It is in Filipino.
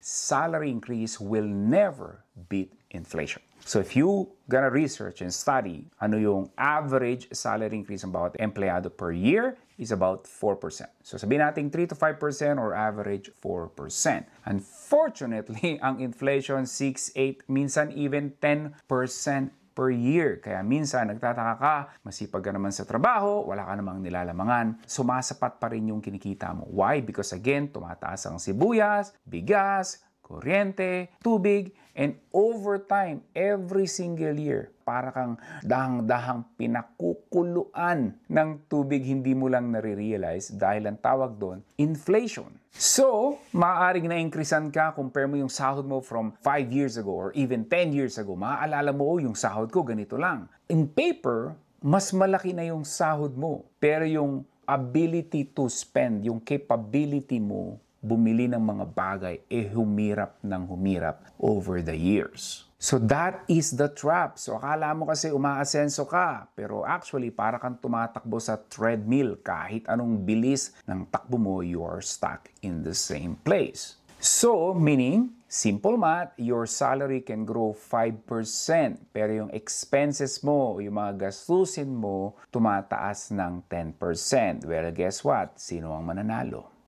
salary increase will never beat inflation. So if you gonna research and study ano yung average salary increase ng bawat empleyado per year is about 4%. So sabihin natin 3 to 5% or average 4%. Unfortunately, ang inflation 6, 8, minsan even 10% per year. Kaya minsan nagtataka ka, masipag ka naman sa trabaho, wala ka namang nilalamangan, sumasapat pa rin yung kinikita mo. Why? Because again, tumataas ang sibuyas, bigas, kuryente, tubig, and over time, every single year, para kang dahang-dahang pinakukuluan ng tubig, hindi mo lang nare-realize dahil ang tawag doon, inflation. So, maaaring na-increasean ka, compare mo yung sahod mo from 5 years ago or even 10 years ago, maaalala mo, yung sahod ko ganito lang. In paper, mas malaki na yung sahod mo, pero yung ability to spend, yung capability mo, bumili ng mga bagay, humirap ng humirap over the years. So that is the trap. So akala mo kasi umaasenso ka, pero actually para kang tumatakbo sa treadmill. Kahit anong bilis ng takbo mo, you are stuck in the same place. So, meaning, simple math, your salary can grow 5%, pero yung expenses mo, yung mga gastusin mo, tumataas ng 10%. Well, guess what? Sino ang mananalo?